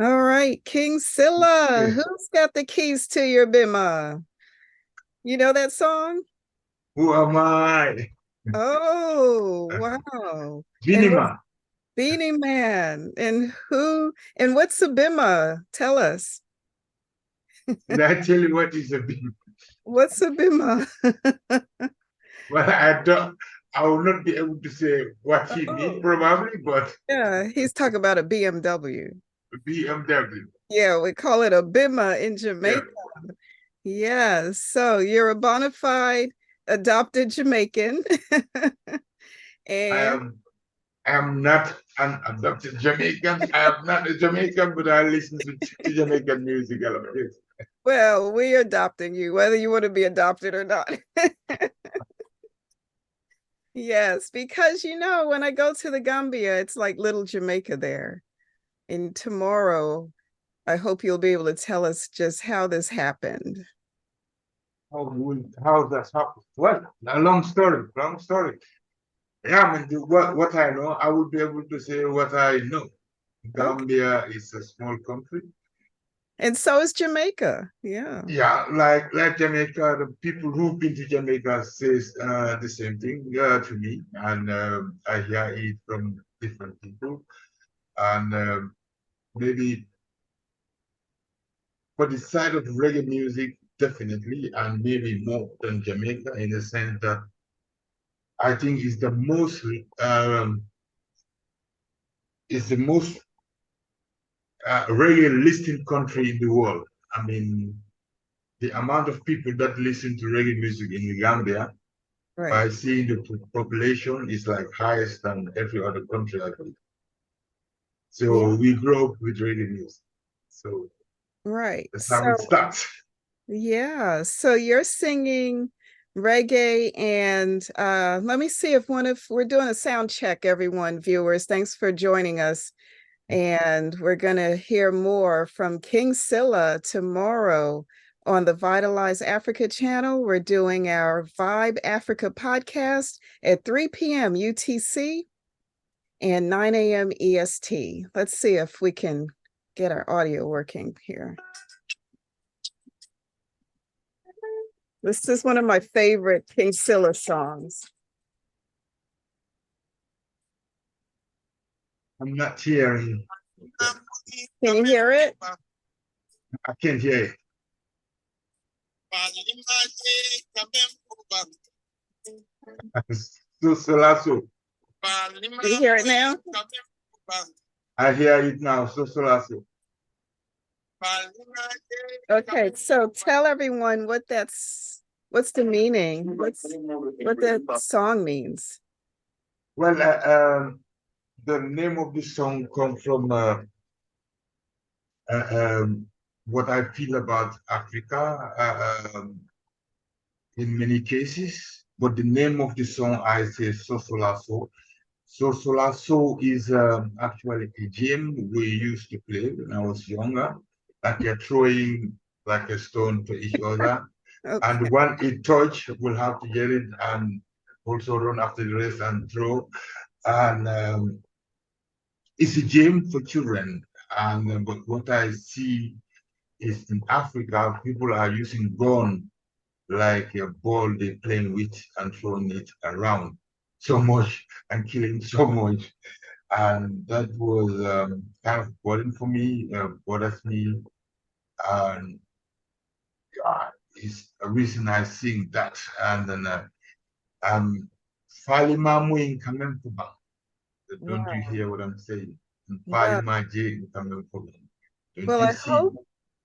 All right, King Sillah, Okay. who's got the keys to your bimmer? You know that song? Who am I? Oh, wow. And what's Vinima. Beanie Man? And what's a bimmer? Tell us. Did I tell you what is a big? What's a bimmer? Well, I don't. I will not be able to say what he mean Oh, probably, but yeah, he's talking about a BMW. BMW. Yeah, we call it a bimmer in Yeah, Jamaica. Yeah, so you're a bona fide adopted Jamaican. I And am. I am not an adopted Jamaican. I am not a Jamaican, but I listen to Jamaican music elements. well, we're adopting you, whether you want to be adopted or not. Yes, because when I go to the Gambia, it's like little Jamaica there. And tomorrow, I hope you'll be able to tell us just how this happened. How that's happen? Well, a long story. Long story. Yeah, I mean, what I know, I would be able to say what I know. Okay. Gambia is a small country. And so is Jamaica. Yeah. Yeah, like Jamaica, the people who've been to Jamaica says the same thing to me, and I hear it from different people. And maybe for the side of reggae music, definitely, and maybe more than Jamaica in the sense that I think is the most reggae listening country in the world. I mean, the amount of people that listen to reggae music in the Gambia Right. by seeing the population is like highest than every other country, I believe. Yeah. So we grew up with reggae music. So Right. that's how it So, starts. yeah. So you're singing reggae and let me see if we're doing a sound check, everyone, viewers. Thanks for joining us. And we're going to hear more from King Sillah tomorrow on the Vitalize Africa channel. We're doing our Vibe Africa podcast at 3 p.m. UTC and 9 a.m. EST. Let's see if we can get our audio working here. This is one of my favorite King Sillah songs. I'm not hearing. Can you hear it? I can't hear it. SOSOLASO. Do you hear it now? I hear it now. SOSOLASO. Okay, so tell everyone what's the meaning? What that song means. Well, the name of the song comes from uh, um, what I feel about Africa in many cases. But the name of the song, I say SOSOLASO. SOSOLASO is actually a game we used to play when I was younger. Like you're throwing like a stone to each other. Okay. And when it touch, we'll have to get it and also run after the rest and throw. And it's a game for children. And but what I see is in Africa, people are using gun like a ball they're playing with and throwing it around so much and killing so much. And that was kind of bothering for me, bothers me. And it's a reason I sing that. And then Fali Mamu coming for back. Don't you Wow. hear what I'm saying? And Fali Wow. Maji coming for back. Don't Well, you I see hope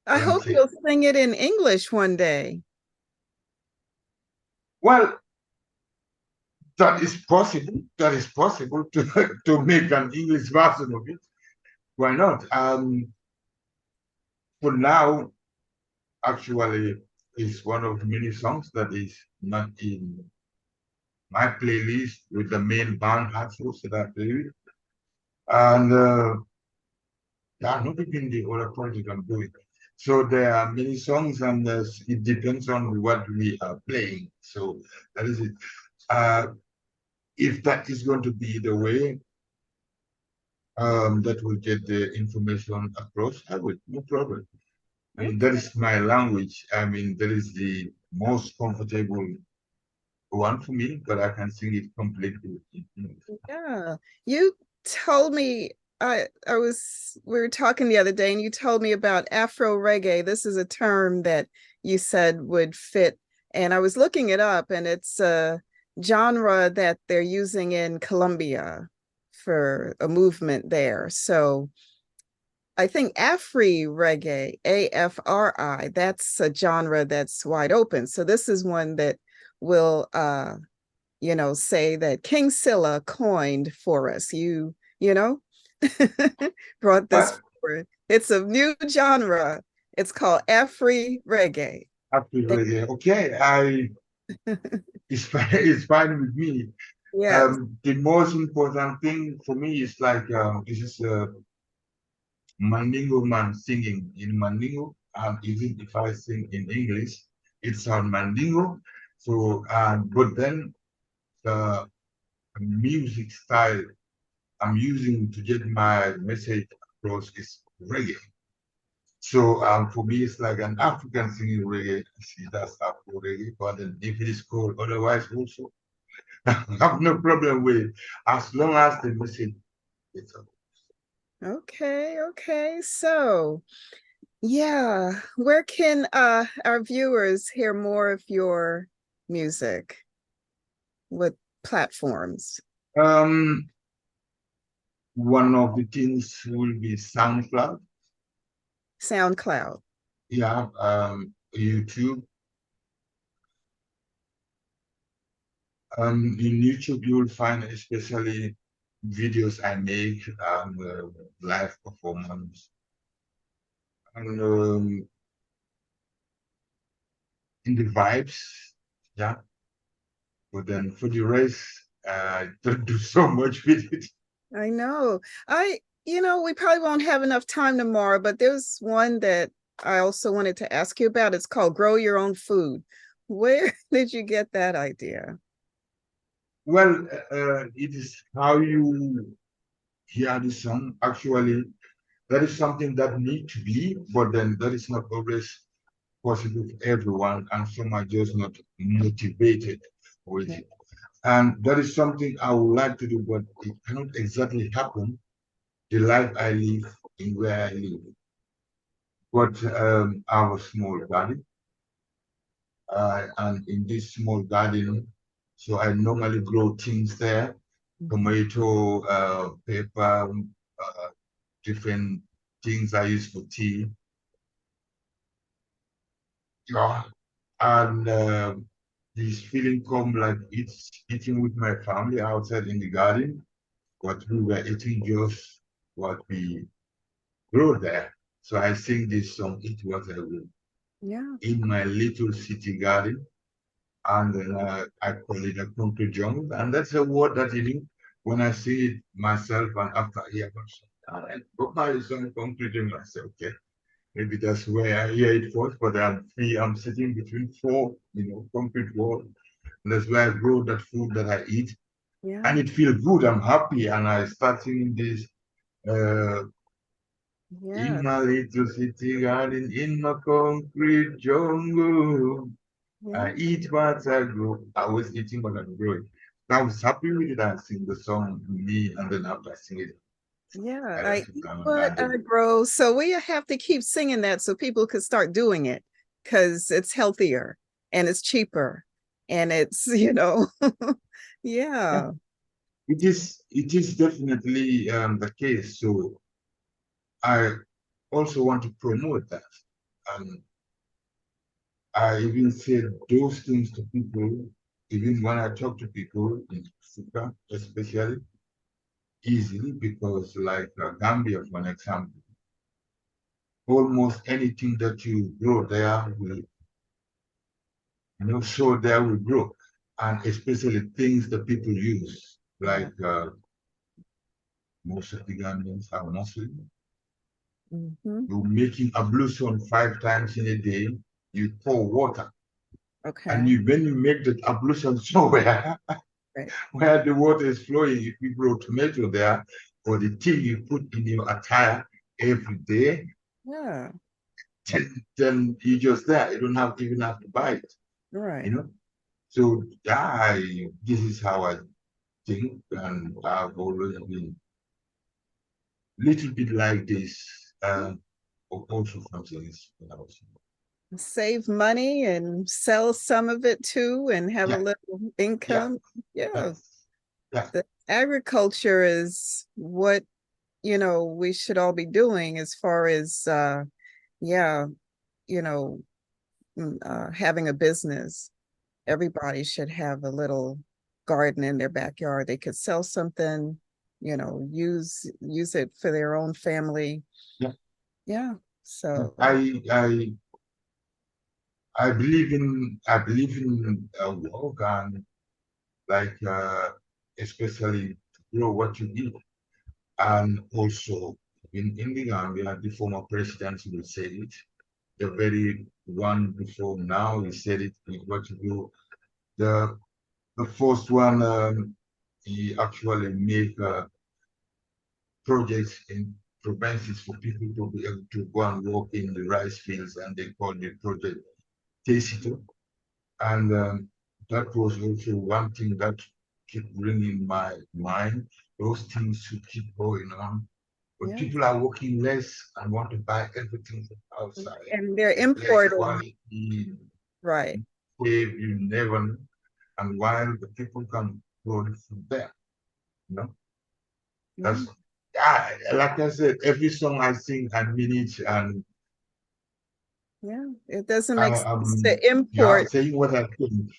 I what I'm hope saying? you'll sing it in English one day. Well, that is possible. That is possible to, to make an English version of it. Why not? For now, actually, it's one of many songs that is not in my playlist with the main band actually so that playlist. And yeah, not even the other project I'm doing. So there are many songs, and it depends on what we are playing. So that is it. If that is going to be the way, that will get the information across, I would, no problem. I mean, that Okay. is my language. I mean, that is the most comfortable one for me, but I can sing it completely in English. Yeah. You told me we were talking the other day and you told me about Afro reggae. This is a term that you said would fit. And I was looking it up and it's a genre that they're using in Colombia for a movement there. So I think Afree reggae, AFRI, that's a genre that's wide open. So this is one that will say that King Sillah coined for us. You know, brought this But forward. It's a new genre. It's called Afri reggae. after okay, it's fine with me. Yes, The most important thing for me is like this is Mandingo man singing in Mandingo, even if I sing in English, it's on Mandingo. So, but then the music style I'm using to get my message across is reggae. So, for me, it's like an African singing reggae. See, that's Afro reggae. But then if it is called otherwise, also, I have no problem with it, as long as the message is up. okay, okay. So yeah, where can our viewers hear more of your music? What platforms? Um, One of the things will be SoundCloud. SoundCloud. Yeah, YouTube. In YouTube, you will find especially videos I make, live performance, and in the vibes. Yeah, but then for the rest, don't do so much with it. I know. We probably won't have enough time tomorrow, but there's one that I also wanted to ask you about. It's called Grow Your Own Food. Where did you get that idea? Well, it is how you hear the song. Actually, that is something that need to be, but then that is not always possible for everyone, and some are just not motivated with Yeah. it. And that is something I would like to do, but it cannot exactly happen the life I live in where I live. But I have a small garden, and in this small garden, so I normally grow things there, Mhm. tomato, pepper, different things I use for tea. Yeah, and this feeling come like it's eating with my family outside in the garden. What we were eating just what we grow there. So I sing this song, Eat What I Will, Yeah. in my little city garden. And I call it a concrete jungle. And that's a word that you know when I see it myself and after I hear about it, I put my song concrete jungle. I say, okay, maybe that's where I hear it first, but I'm sitting between four, concrete walls. And that's where I grow that food that I eat. Yeah. And it feels good. I'm happy. And I start singing this uh, in Yeah. my little city garden, in my concrete jungle. I Yeah. eat what I grow. I was eating what I'm growing. So I was happy with it. I sing the song to me, and then after I sing it, Yeah. I I left it eat down what I garden. grow. So we have to keep singing that so people could start doing it because it's healthier and it's cheaper and it's, Yeah, yeah. it is definitely the case. So I also want to promote that. And I even said those things to people, even when I talk to people in Africa, especially easily, because like Gambia, for an example, almost anything that you grow there will, so there will grow. And especially things that people use, Yeah. like most of the Gambians are Muslim. Hmm. You're making ablution 5 times in a day, you pour water. And Okay. when you make that ablution somewhere Right. where the water is flowing, if you grow tomato there, or the thing you put in your attire every day, Yeah. then you just there. You don't even have to buy it, Right. you know. So this is how I think, and I've always been a little bit like this. Also from things when I was Save money and sell some of it too and have a yeah, little yeah, income. Yeah. yeah, The agriculture is what, we should all be doing as far as yeah, you know, having a business. Everybody should have a little garden in their backyard. They could sell something, use it for their own family. yeah. Yeah. So I believe in work and like especially to grow what you eat. And also in the Gambia, the former president will say it. The very one before now, he said it with what you do. The first one, he actually made projects in provinces for people to be able to go and work in the rice fields, and they called the project TESITOO. And that was also one thing that kept bringing my mind. Those things should keep going on. But yeah. people are working less and want to buy everything from outside. And they're The less importing, quality, right. save you never know. And while the people can grow it from there, you know, Yeah. that's like I said, every song I sing, I mean it, and Yeah. It doesn't make I, sense am to yeah, import, saying what I think.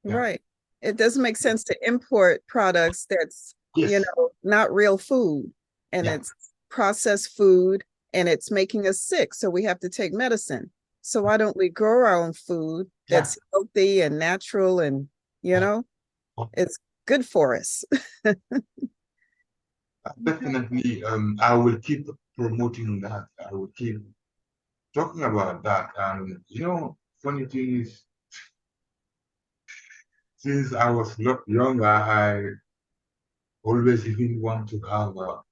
Yeah. right. It doesn't make sense to import products that's, Yes. not real food and Yeah. it's processed food and it's making us sick. So we have to take medicine. So why don't we grow our own food Yeah. that's healthy and natural and, Yeah. it's good for us? Definitely. I will keep promoting that. I will keep talking about that. And funny thing is, since I was a lot younger, I always even want to have a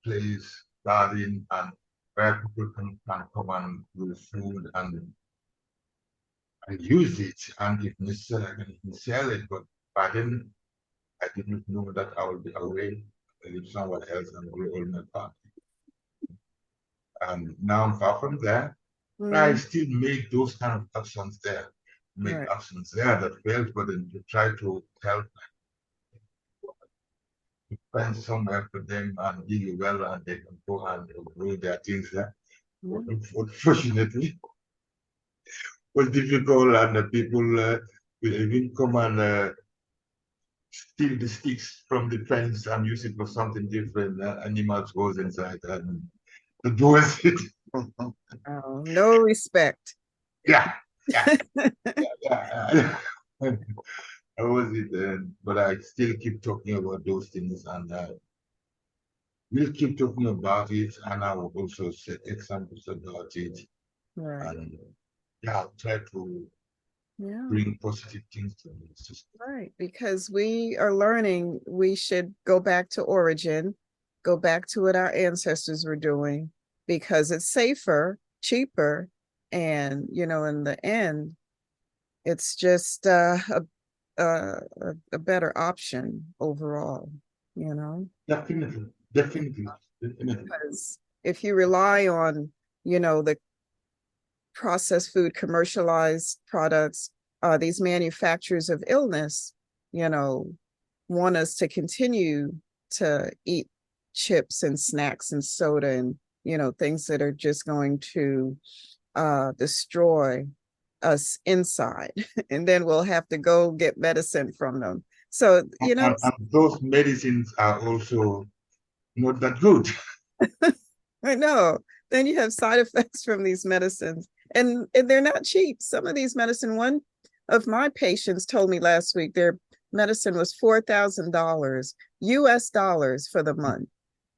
place, garden, and where people can come and do food and use it. And if necessary, I can even sell it. But by then, I didn't know that I would be away and leave somewhere else and grow all my part. And now I'm far from there. I Mm, still make those kind of actions there, make right. actions there that fails, but then to try to help find somewhere for them and do well, and they can go and grow their things there. But Mm, unfortunately, it was difficult, and the people will even come and steal the sticks from the fence and use it for something different. Animals goes inside and the doors. oh, no respect. Yeah, yeah, yeah. I was it, but I still keep talking about those things, and we'll keep talking about it, and I will also set examples about it, Right. and yeah, I'll try to Yeah. bring positive things to the system. Right. Because we are learning, we should go back to origin, go back to what our ancestors were doing because it's safer, cheaper, and in the end, it's just a better option overall, you know. Definitely, definitely, definitely. Because if you rely on, the processed food, commercialized products, these manufacturers of illness, you know, want us to continue to eat chips and snacks and soda and, things that are just going to destroy us inside. And then we'll have to go get medicine from them. So, And those medicines are also not that good. I know. Then you have side effects from these medicines, and they're not cheap. Some of these medicine, one of my patients told me last week their medicine was $4,000 US dollars for the month.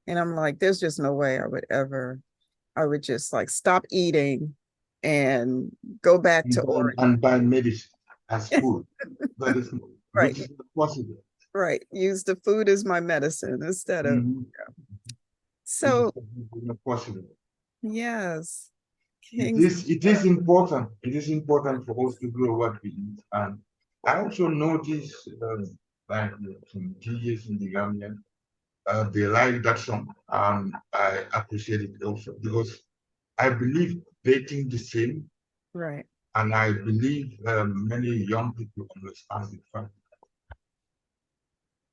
And I'm like, there's just no way I would just like stop eating and go back to And buy medicine as food. That is, which right, is not possible. right. Use the food as my medicine instead of Mhm. So, not possible. yes, It King. is it is important. It is important for us to grow what we eat. And I also notice like some DJs in the Gambia, they like that song, and I appreciate it also because I believe they think the same, Right. and I believe many young people understand the fact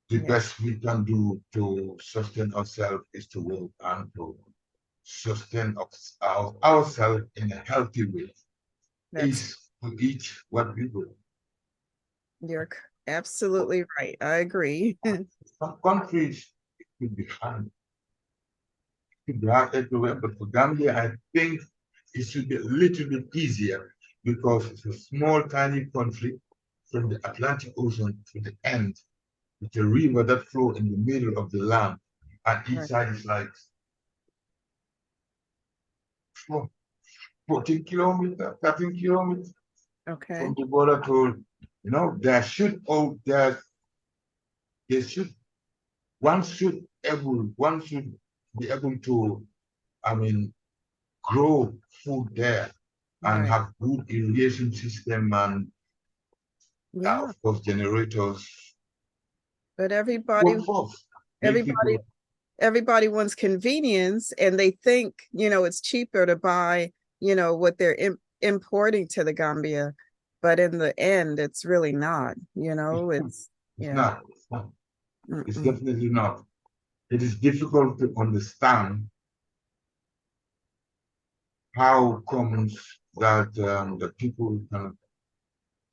the Yeah, best we can do to sustain ourselves is to work and to sustain ourselves in a healthy way that's is to eat what we do. you're absolutely right. I agree. Some countries it could be hard, it could be hard everywhere, but for Gambia, I think it should be a little bit easier because it's a small, tiny country from the Atlantic Ocean to the end, with a river that flows in the middle of the land, and each Right. side is like 14 kilometers, 13 kilometers Okay. from the border to, there should, there should, one should be able to, I mean, grow food there and Right. have good irrigation system and, Yeah. of course, generators. But everybody, Workforce, make everybody, people, everybody wants convenience, and they think, it's cheaper to buy, what they're importing to the Gambia. But in the end, it's really not, it's, it's yeah. not, it's not, it's Mm-mm. definitely not. It is difficult to understand how comes that the people can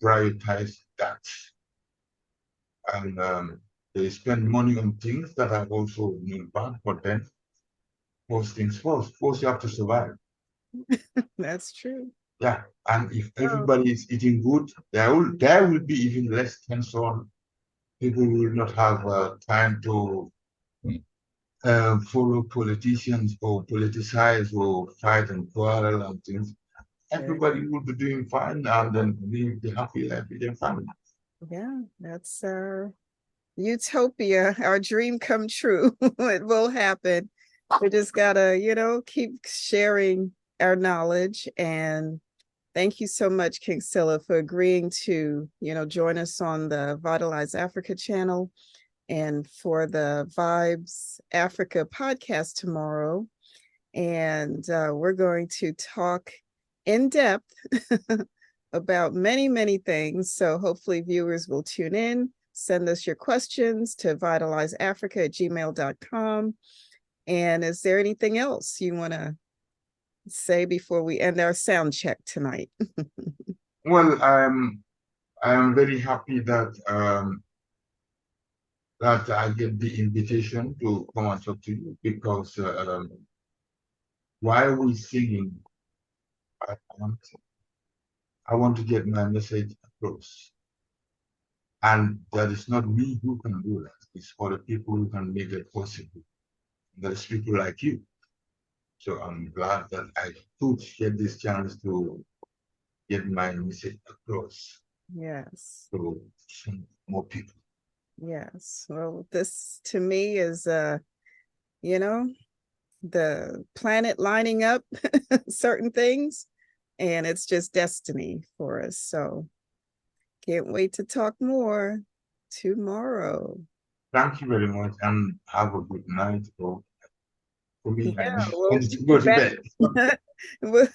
prioritize that and they spend money on things that are also not bad, but then first things first, first you have to survive. That's true. Yeah, and if Oh, everybody is eating good, there will be even less tension. People will not have time to follow politicians or politicize or fight and quarrel and things. yeah. Everybody will be doing fine and then live the happy life with their family. Yeah, that's our utopia, our dream come true. It will happen. We just gotta, keep sharing our knowledge. And thank you so much, King Sillah, for agreeing to, join us on the Vitalize Africa channel and for the Vibes Africa podcast tomorrow. And we're going to talk in depth about many, many things. So hopefully viewers will tune in. Send us your questions to vitalizeafrica@gmail.com. And is there anything else you want to say before we end our sound check tonight? Well, I am very happy that I get the invitation to come and talk to you because while we're singing, I want, I want to get my message across. And that is not me who can do that. It's other people who can make it possible. There's people like you. So I'm glad that I could get this chance to get my message across Yes. to some more people. Yes. Well, this to me is you know, the planet lining up certain things, and it's just destiny for us. So can't wait to talk more tomorrow. Thank you very much and have a good night. For me, I Yeah, need to go to bed. Well,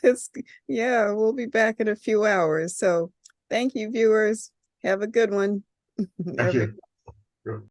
yeah, we'll be back in a few hours. So thank you, viewers. Have a good one. Thank Every you.